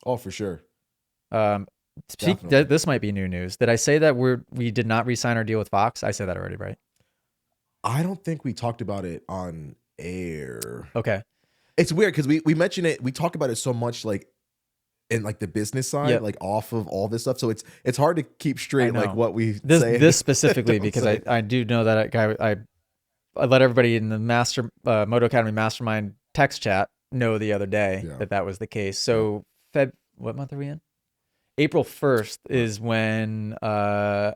Oh, for sure. Um, Definitely. this might be new news. Did I say that we did not re-sign our deal with Fox? I said that already, right? I don't think we talked about it on air. Okay. It's weird because we mention it, we talk about it so much like in like the business side, Yep. like off of all this stuff. So it's hard to keep I straight like know what we say this and specifically don't because say. I do know that guy. I let everybody in the Moto Academy Mastermind text chat know the other day Yeah. that that was the case. Yeah. So what month are we in? April 1st Right. is when I'm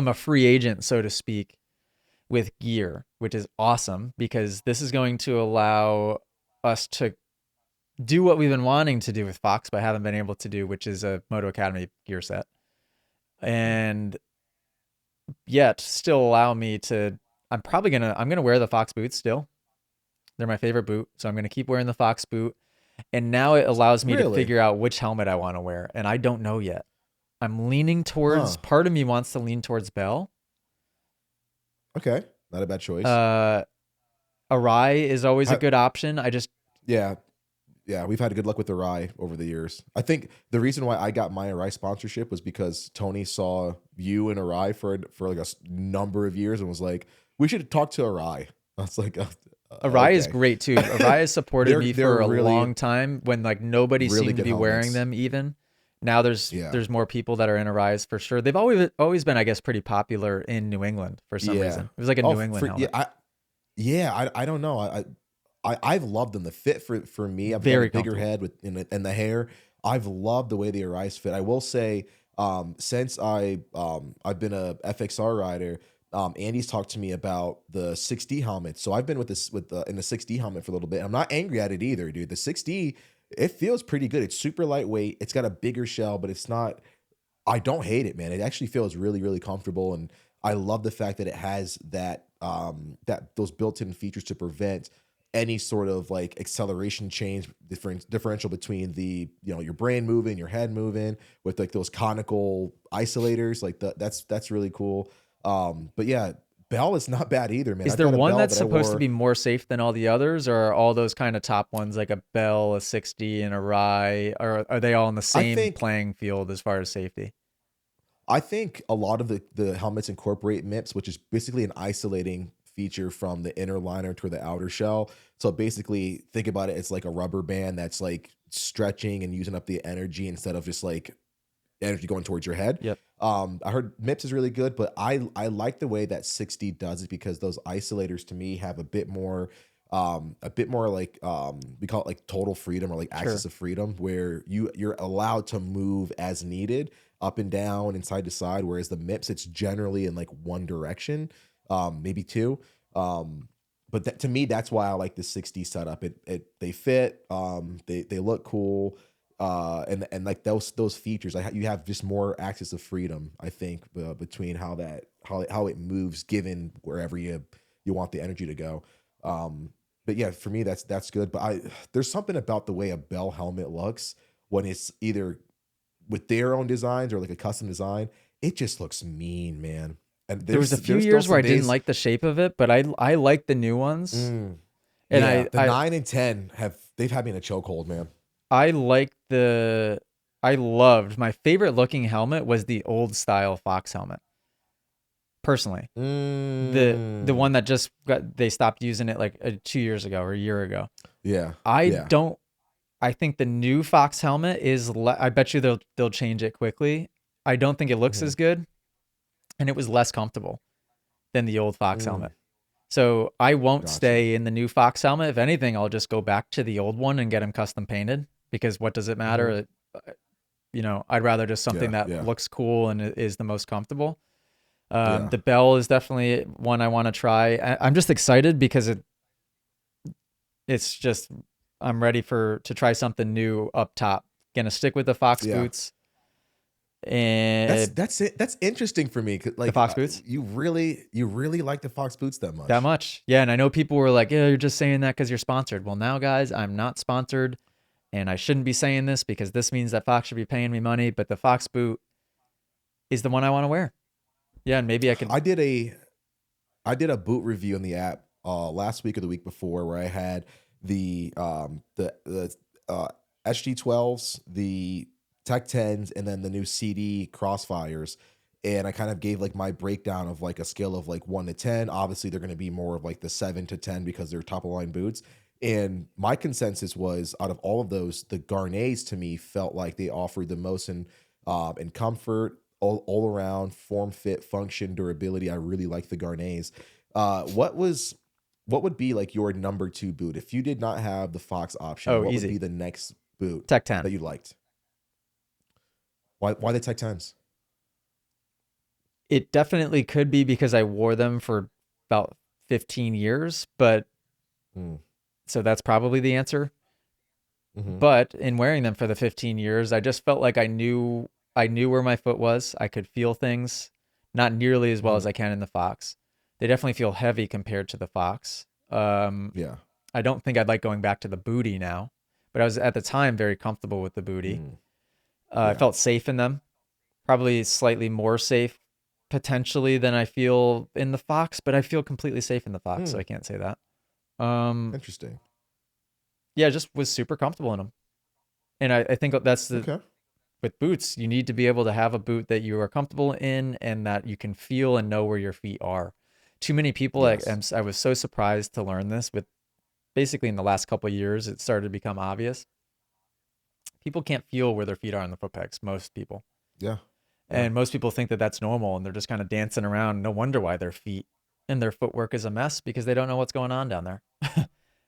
a free agent, so to speak, with gear, which is awesome because this is going to allow us to do what we've been wanting to do with Fox, but haven't been able to do, which is a Moto Academy gear set. Mm. And yet still allow me to I'm gonna wear the Fox boots still. They're my favorite boot, so I'm gonna keep wearing the Fox boot. And now it allows me to Really? figure out which helmet I want to wear, and I don't know yet. I'm leaning towards Huh. part of me wants to lean towards Bell. Okay. Not a bad choice. Uh Arai is always a Ha- good option. I just yeah. Yeah, we've had good luck with the rye over the years. I think the reason why I got my rye sponsorship was because Tony saw you in a rye for like a number of years and was like, "We should talk to a rye." I was like, Arai is "Okay." great too. Arai has supported me They're for a really long time when like nobody really seemed to good be wearing helmets. them even. Now Yeah. there's more people that are in Arais for sure. They've always been, I guess, pretty popular in New England for some Yeah. reason. It was like a Oh, New England for yeah, helmet. I don't know. I've loved them. The fit for me, I've got a Very bigger comfortable. head with in the hair. I've loved the way the Arise fit. I will say, since I've been a FXR rider, Andy's talked to me about the 6D helmet. So I've been with this with the in the 6D helmet for a little bit. I'm not angry at it either, dude. The 6D, it feels pretty good. It's super lightweight. It's got a bigger shell, but it's not. I don't hate it, man. It actually feels really, really comfortable, and I love the fact that it has that those built-in features to prevent any sort of like acceleration change differential between the your brain moving, your head moving with like those conical isolators. Like that's really cool. But yeah, Bell is not bad either, man. Is I've there got a one Bell that's that I supposed to wore. be more safe than all the others, or are all those kind of top ones like a Bell, a 60, and a Rye, or are they all in the I same think playing field as far as safety? I think a lot of the helmets incorporate MIPS, which is basically an isolating feature from the inner liner to the outer shell. So basically, think about it, it's like a rubber band that's like stretching and using up the energy instead of just like energy going towards your head. Yep. I heard MIPS is really good, but I like the way that 60 does it because those isolators to me have a bit more like we call it like total freedom or like access Sure. of freedom where you're allowed to move as needed up and down and side to side, whereas the MIPS it's generally in like one direction, maybe two. But to me, that's why I like the 60 setup. It they fit, they look cool, and like those features, you have just more access of freedom. I think between how it moves, given wherever you want the energy to go. But yeah, for me that's good. But I there's something about the way a Bell helmet looks when it's either with their own designs or like a custom design. It just looks mean, man. And There was a few there's still years where some I didn't days. like the shape of it, but I like the new ones, Mm, and yeah, the 9 and 10 they've had me in a chokehold, man. I like the I loved my favorite looking helmet was the old style Fox helmet. Personally, the Mm, one that just got they stopped using it like 2 years ago or a year ago. yeah, I yeah. don't. I think the new Fox helmet I bet you they'll change it quickly. I don't think it looks Mhm. as good, and it was less comfortable than the old Fox Mm, helmet. So I won't gotcha. stay in the new Fox helmet. If anything, I'll just go back to the old one and get them custom painted because what does it Hmm. matter? I'd rather just something Yeah, that yeah, looks cool and is the most comfortable. yeah, The Bell is definitely one I want to try. I'm just excited because it's just I'm ready to try something new up top. Gonna stick with the Fox yeah. boots and That's it. That's interesting for me. the Like Fox boots you really like the Fox boots that that much. much. Yeah, and I know people were like, "Yeah, you're just saying that because you're sponsored." Well, now guys, I'm not sponsored, and I shouldn't be saying this because this means that Fox should be paying me money. But the Fox boot is the one I want to wear. Yeah, and maybe I could. I did a I did a boot review in the app last week or the week before where I had the SG12s, the Tech 10s and then the new CD Crossfires. And I kind of gave like my breakdown of like a scale of like 1 to 10. Obviously, they're going to be more of like the 7 to 10 because they're top of line boots. And my consensus was out of all of those, the Garnets to me felt like they offered the most in comfort, all around form, fit, function, durability. I really like the Garnets. What would be like your number two boot if you did not have the Fox option? Oh, What would easy. be the next boot Tech that 10. you liked? Why the Tech 10s? It definitely could be because I wore them for about 15 years, but Mm, so that's probably the answer. hmm. But in wearing them for the 15 years, I just felt like I knew where my foot was. I could feel things, not nearly as well Hmm. as I can in the Fox. They definitely feel heavy compared to the Fox. Yeah. I don't think I'd like going back to the booty now, but I was at the time very comfortable with the booty. Mm, I yeah. felt safe in them, probably slightly more safe potentially than I feel in the Fox, but I feel completely safe in the Fox, so Mm, I can't say that. Um, interesting. yeah, just was super comfortable in them. And I think that's the Okay. with boots, you need to be able to have a boot that you are comfortable in and that you can feel and know where your feet are. Too many people, Yes. I was so surprised to learn this with basically in the last couple of years, it started to become obvious. People can't feel where their feet are on the foot pegs, most people. Yeah. Yeah. And most people think that that's normal and they're just kind of dancing around. No wonder why their feet and their footwork is a mess because they don't know what's going on down there.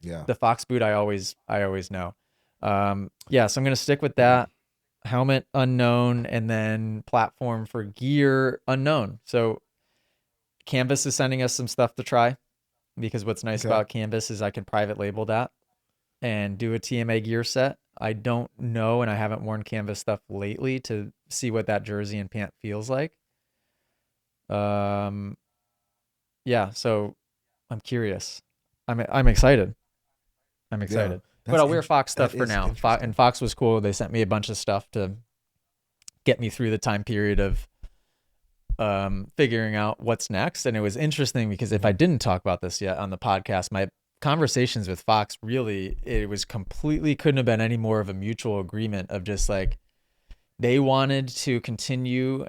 Yeah. The Fox boot, I always know. Yeah, so I'm going to stick with Mm, that. Helmet unknown, and then platform for gear unknown. So Canvas is sending us some stuff to try because what's nice okay. about Canvas is I can private label that and do a TMA gear set. I don't know, and I haven't worn Canvas stuff lately to see what that jersey and pant feels like. Um, yeah, so I'm curious. I'm excited. I'm Yeah. excited. But I'll wear Fox That stuff for is now. And interesting. Fox was cool. They sent me a bunch of stuff to get me through the time period of figuring out what's next. And it was interesting because if I Hmm. didn't talk about this yet on the podcast, my conversations with Fox really, it was completely couldn't have been any more of a mutual agreement of just like they wanted to continue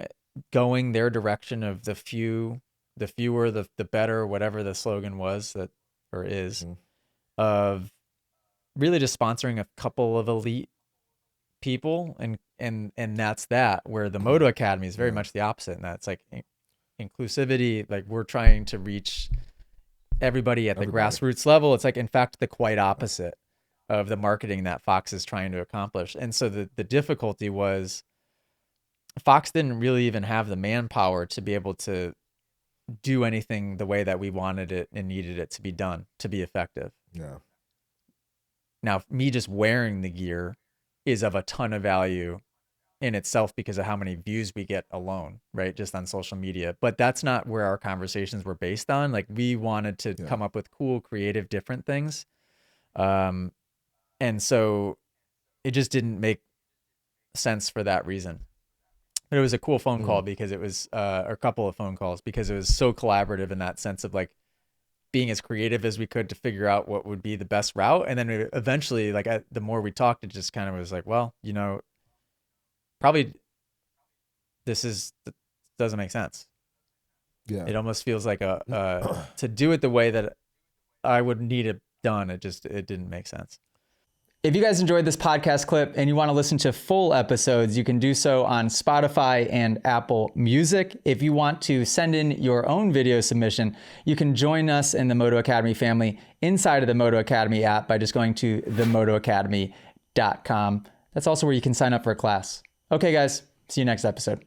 going their direction of the fewer, the better, whatever the slogan was that or is Hmm. of really just sponsoring a couple of elite people and that's that where the Moto Academy is very Yeah. much the opposite and that's like inclusivity, like we're trying to reach everybody at the Everybody. grassroots level. It's like in fact the quite opposite of the marketing that Fox is trying to accomplish. And so the difficulty was Fox didn't really even have the manpower to be able to do anything the way that we wanted it and needed it to be done to be effective. Yeah. Now, me just wearing the gear is of a ton of value in itself because of how many views we get alone, right? Just on social media. But that's not where our conversations were based on. Like we wanted to Yeah. come up with cool, creative, different things. Um, and so it just didn't make sense for that reason. But it was a cool phone call Mm, because it was, or a couple of phone calls because it was so collaborative in that sense of like being as creative as we could to figure out what would be the best route. And then eventually, like the more we talked, it just kind of was like, well, probably this is doesn't make sense. yeah. It almost feels like to do it the way that I would need it done. It didn't make sense. If you guys enjoyed this podcast clip and you want to listen to full episodes, you can do so on Spotify and Apple Music. If you want to send in your own video submission, you can join us in the Moto Academy family inside of the Moto Academy app by just going to themotoacademy.com. That's also where you can sign up for a class. Okay, guys, see you next episode.